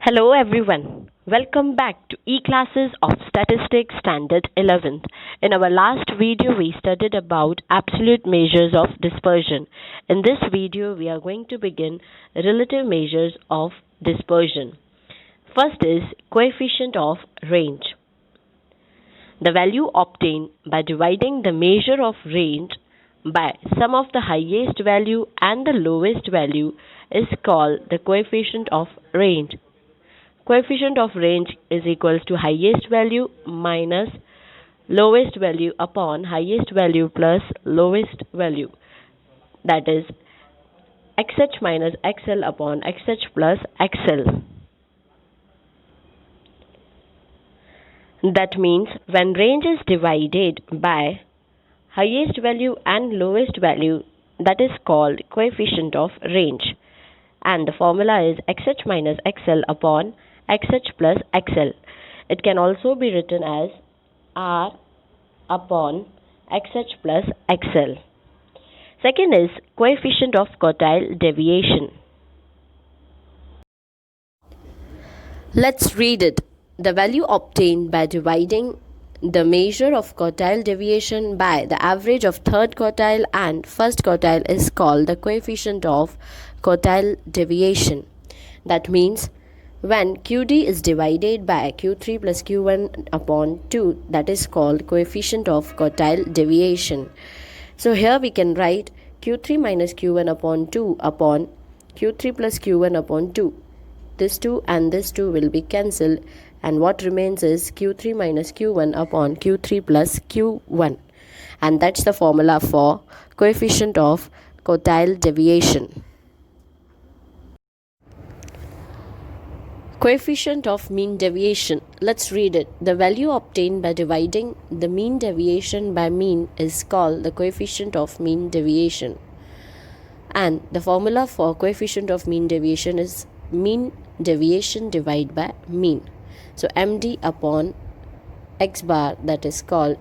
Hello everyone. Welcome back to E-Classes of Statistics Standard 11th. In our last video we studied about absolute measures of dispersion. In this video we are going to begin relative measures of dispersion. First is coefficient of range. The value obtained by dividing the measure of range by sum of the highest value and the lowest value is called the coefficient of range. Coefficient of range is equals to highest value minus lowest value upon highest value plus lowest value, that is xh minus xl upon xh plus xl. That means when range is divided by highest value and lowest value, that is called coefficient of range, and the formula is xh minus xl upon xh plus xl. It can also be written as r upon xh plus xl. Second is coefficient of quartile deviation. Let's read it. The value obtained by dividing the measure of quartile deviation by the average of third quartile and first quartile is called the coefficient of quartile deviation. That means when QD is divided by Q3 plus Q1 upon 2, that is called coefficient of quartile deviation. So here we can write Q3 minus Q1 upon 2 upon Q3 plus Q1 upon 2. This 2 and this 2 will be cancelled, and what remains is Q3 minus Q1 upon Q3 plus Q1, and that's the formula for coefficient of quartile deviation. Coefficient of mean deviation. Let's read it. The value obtained by dividing the mean deviation by mean is called the coefficient of mean deviation, and the formula for coefficient of mean deviation is mean deviation divided by mean. So MD upon X bar, that is called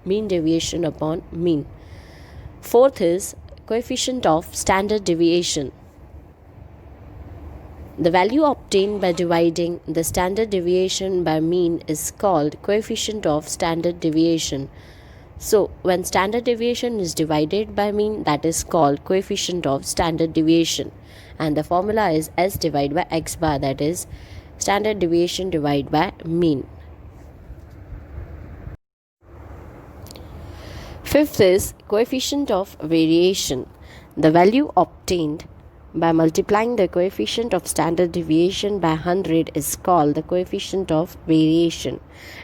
mean deviation upon mean. Fourth is coefficient of standard deviation. The value obtained by dividing the standard deviation by mean is called coefficient of standard deviation. So when standard deviation is divided by mean, that is called coefficient of standard deviation, and the formula is S divided by X bar, that is standard deviation divided by mean. Fifth is coefficient of variation. The value obtained by multiplying the coefficient of standard deviation by 100 is called the coefficient of variation.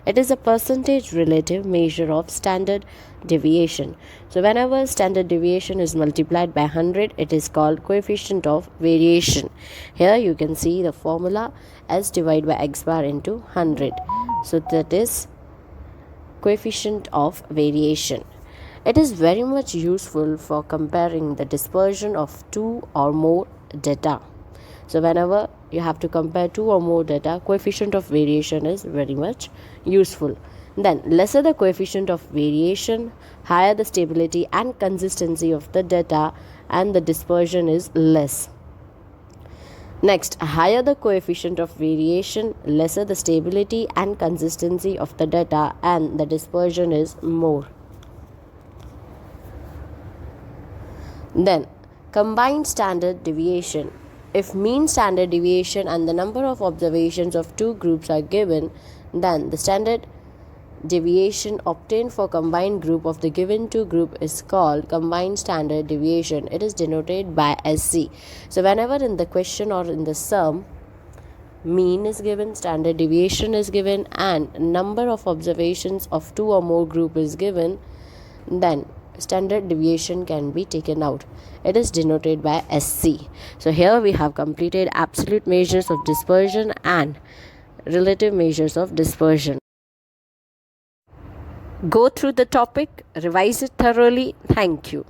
It is a percentage relative measure of standard deviation. So whenever standard deviation is multiplied by 100, it is called coefficient of variation. Here you can see the formula S divided by X bar into 100. So that is coefficient of variation. It is very much useful for comparing the dispersion of two or more data. So whenever you have to compare two or more data, coefficient of variation is very much useful. Then lesser the coefficient of variation, higher the stability and consistency of the data, and the dispersion is less. Next, higher the coefficient of variation, lesser the stability and consistency of the data, and the dispersion is more. Then combined standard deviation. If mean standard deviation and the number of observations of two groups are given, then the standard deviation obtained for combined group of the given two group is called combined standard deviation. It is denoted by SC. So whenever in the question or in the sum mean is given, standard deviation is given, and number of observations of two or more group is given, then standard deviation can be taken out. It is denoted by SC. So here we have completed absolute measures of dispersion and relative measures of dispersion. Go through the topic, revise it thoroughly. Thank you.